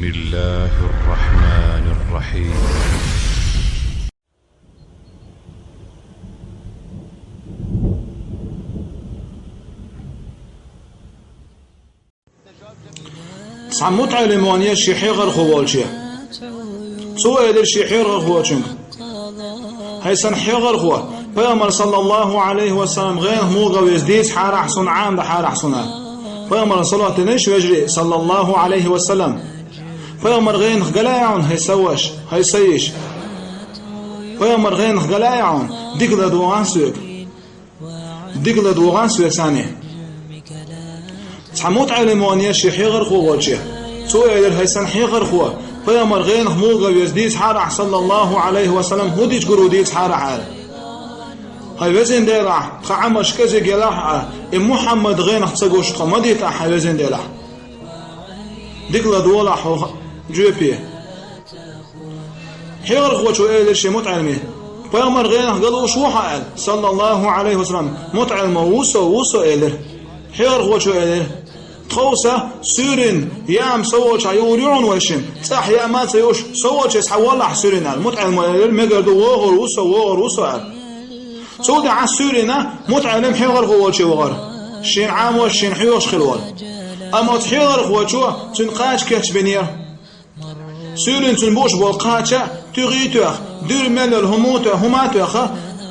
بسم الله الرحمن الرحيم. سعموت علمانية شيحي غير خوالشي سوى يدر شيحي غير خوالشنك هيسن حيغر خوا پیغمبر صلى الله عليه وسلم غير موغا ويزديز حار احسن عام ده حار احسنه پیغمبر صلوات نش وجري صلى الله عليه وسلم پیغمبر غير غلايعون هيسوش هيسيش پیغمبر غير غلايعون ديكلا دوغان سوك ثاني سعموت علمانية شيحي غير خوالشي سوى يدر هيسن حيغر خوا پیغمبر غين موغا ويزديز حارح صلى الله عليه وسلم هديج قروديز حارح هاي وزن ديلح خعمش كزي جلاح محمد غين تسقوش قمديت هاي وزن ديلح ديكلا دولح جوبي حيغر خوا شو ايلر شي متعلمي پیغمبر غين قالوا شوحا صلى الله عليه وسلم متعلم ووسو ايلر حيغر خوا شو ايلر خوسة سورين يام سووش عيوريون وشم صح يا ما سيوش سووش يسحولح سورين المتعلم المجردو وغر وسو سودي على سورين متعلم حيغر خووش وغر شين عام وشين حيوش خلوال اما تحيغر خووشو تنقاش كاتش بنير سورين تنبوش بالقاتش تغيتوخ دور مل الهموت هماتوخ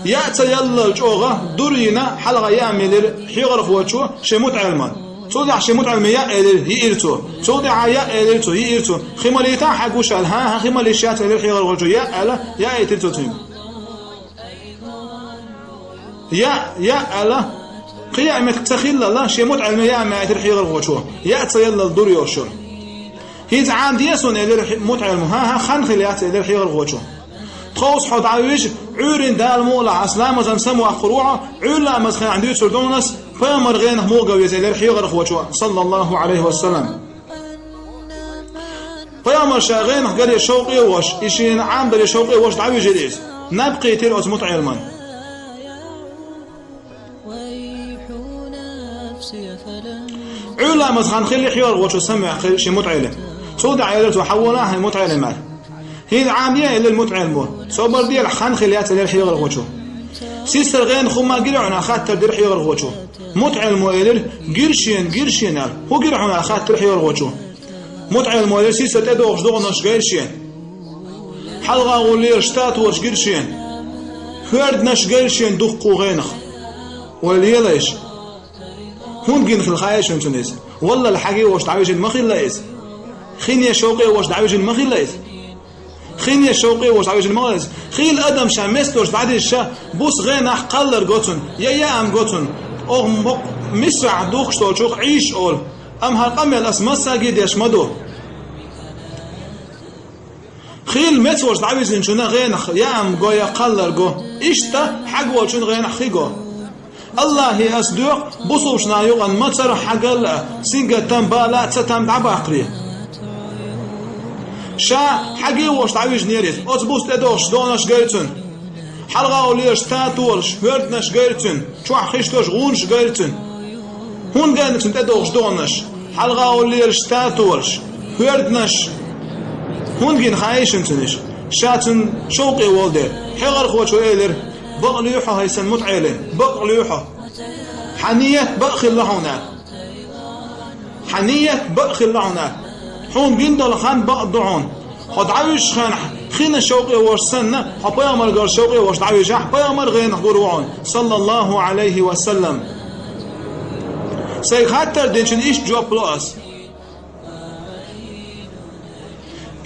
يأتي يلا الجوغة دورينا حلقة يعمل حيغر خووشو شي متعلمان سودي عشان متعلم يئرتو سودي عيا إلرتو يئرتو خماليتا حقوش الها خماليشات إلر حيغر غرجو يا إترتو تيم يا ألا قيامك تخيل الله شي متعلم يا ما إتر حيغر غرجو يا تيلا الدور يوشر هيز عام يسون إلر متعلم ها خان خليات إلر حيغر غرجو تخوص حد عويش عورين دال مولا عسلام وزم سمو أخروعه عولا مزخين عندي سردونس پیغمبر غين موغا ويزيلر حيغر خوچو صلى الله عليه وسلم پیغمبر شاغين قال شوقي وش إشين عام بر شوقي وش دعوي جديد نبقي تير أزمت علما علا مزخان خلي حيغر وشو سمع شي متعلم سود عيلت وحولها متعلم هي عامية إلى المتعلم صبر ديال خان خليات إلى حيغر وشو سيستر غين خما قرعنا خاطر در حيغر وشو متعلم إلى قرشين هو قرعنا خاطر حيغر وشو متعلم إلى سيستر تدوغش دوغنش قرشين حلقة غولير شتات وش قرشين هرد نش قرشين دقو غينخ وليليش هون جين في الخايش انتونيز والله الحقيقة وش دعويج المخيل لايز خيني شوقي وش دعويج المخيل لايز خيني شوقي وش دعويج المخيل لايز خيل أدم شامستوش بعد الشا بوس غينح قلر قوتن يا أم قوتن أو مسرع دوخ شتوشوخ عيش أول أم هالقمي الأسماء ساقيد يشمدو خيل متوش دعويج انشونا غينخ يا أم قو يا قلر قو إشتا حق والشون غينخ خيقو الله أصدق بصوش نايوغن مطر حقل سنجة تنبالا تتم دعباقري شا حقي وش تعويج نيريز أتبوس تدوش دونش قيرتن حلقة وليش تاتورش هردنش قيرتن شوح خيشتوش غونش قيرتن هون قيرتن تدوش دونش حلقة وليش تاتورش هردنش هون قين خايشن تنش شاتن شوقي والدير حغر خوش وإيلر بقليوحة هيسن متعيلين بقليوحة حنية بأخي لهونا حنية بأخي لهونا حون بيندل خان بقدعون خد عايش خان خين شوقي وش سنة حبايا مرقر شوقي وش دعويش حبايا مرغين قروعون صلى الله عليه وسلم سيخاتر دينشن إيش جواب بلوس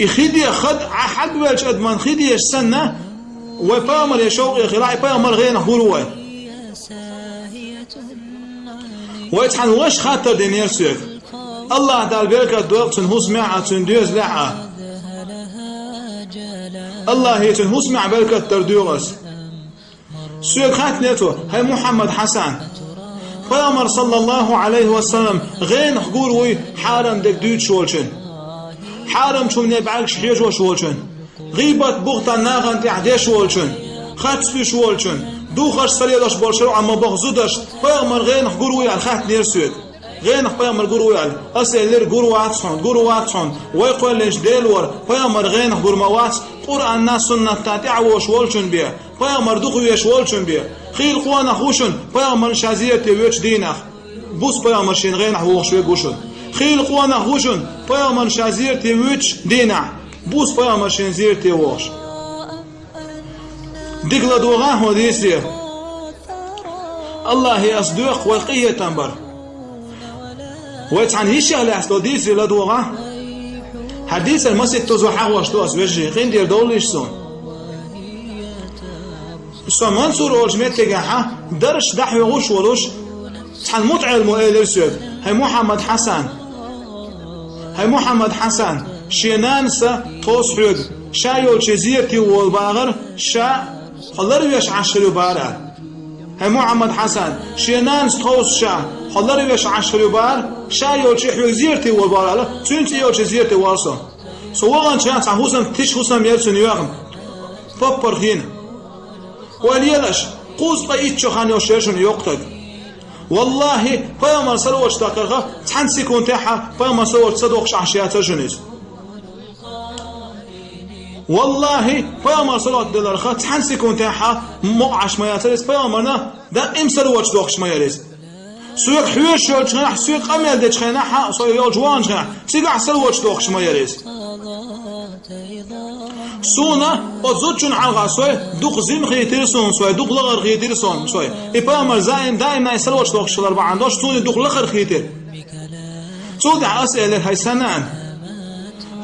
إخيدي خد حد ويش أدمان خيدي السنة وفامر يا شوقي خلاعي فامر غينا هروي ويتحن وش خاطر دينير سيف الله تعالى بركة دوقتن هو سمع تندوز لعه الله هيتن هو سمع بركة تردوغس سيف خاتنيتو هاي محمد حسن فامر صلى الله عليه وسلم غين قولوي حارم دك دوت شولشن حارم شو من يبعلش حيج وشولشن غيبة بغتا ناغن تعديش والشن خاتسفيش والشن دوخش سريدش بالشرع عما بغزودش فيغمر غين قروي عن خات نيرسوك غين بيامر جروال أسألر جرواتهم ويقولش دلور بيامر غين جرموات قرآن ناس سنة تعوش والشن بيه بيامر دخويش والشن بيه خيل قوانا خوشن بيامر شازية تيوش دينه بوس بيامر شين غين هوش ويجوشن خيل قوانا خوشن بيامر شازية تيوش دينه بوس بيامر شين زير تيوش دقل دوغا هو ديسي الله يصدق وقيه تنبر ويتعن هيش على أصل ديسي لدوغا حديث المسيح توزو حواش تو أسوجي خين دير دوليش سون سون منصور أولجميت تجاحة درش دحوي غوش ولوش تحن متع المؤيدر سود هاي محمد حسن شينانسا توس حوق شايول شزيرتي والباغر شا خلر ويش عشر بار هاي محمد حسن شينانس توس شا خلر ويش عشر بار شايول شي حوق زيرتي والباغر تنتي يول شزيرتي وارسو سوغان شانس حوسن تش حوسن يرسن يوغم بابر هنا وليلش قوز قايتشو خانيو شيرشن يوقتك والله فيما سلوش تاكرها تحن سيكون تاعها فيما سلوش صدوقش عشيات جنيس والله فيما سلوش دلارخا تحن سيكون تاعها مقعش ما ياتريس فيما نا دا ام سلوش دوقش ما يريس سويق حويش يول شخناح سويق اميل دي شخناحا سويق يول جوان شخناح سيقع سلوش دوقش ما يريس سونا أزوجون عالغا سوي دوق زين خيتيرسون سوي دوق لغر خيتيرسون سوي إبامر زين دائما يسلوش دوقش الأربعة عندوش سوني دوق لغر خيتير سودي أسئلة هاي سنان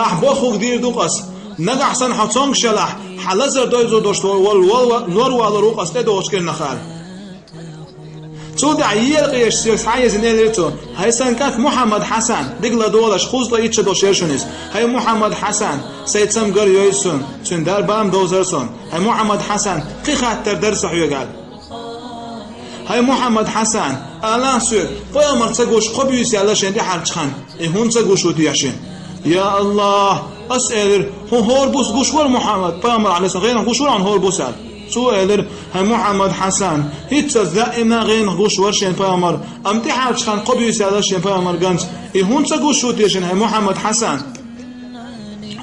أحبوخو كدير دوقس نقع سن حطسونك شلاح حلزر دويزو دوشت والور والروق أستي دوش كير نخال سودي عيال قيش سيرس حايز نيليتو هاي سن كانت محمد حسن دقل دولش خوز لا يتش دوشيرشونيس هاي محمد حسن سيد سمقر يويسون سن دار بام دوزرسون هاي محمد حسن قي خاطر درس حيوغال هاي محمد حسن الان سو فيامر تسقوش قبيوس يالا شندي حرچخان هون تسقوش وتياشين يا الله اسئلر هور بوس قوشور محمد فيامر عليه السلام غير قوشور عن هور بوسال سؤال هاي محمد حسن هيتس دائما غين غوش ورشين فيامر امتحان شخان قبيوس يالا شين فيامر غانت هون تسقوش وتياشين هاي محمد حسن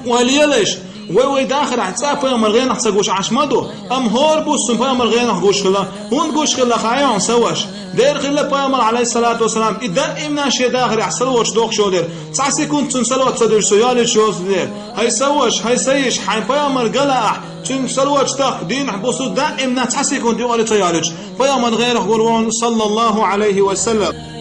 وليلش وي داخل حتى فيامر غين تسقوش عشمدو ام هور بوس فيامر غين غوش خلا هون غوش خلا خايون سواش دير خلا فيامر عليه الصلاه والسلام دائما شي داخل يحصلوش دوق شو دير 9 سكوند تنسلوت صدر سيال شو دير هاي سواش هاي سيش حي فيامر قلع تنسلوت تاخ دين حبوس دائما 9 سكوند يقول تيالج فيامر غير غورون صلى الله عليه وسلم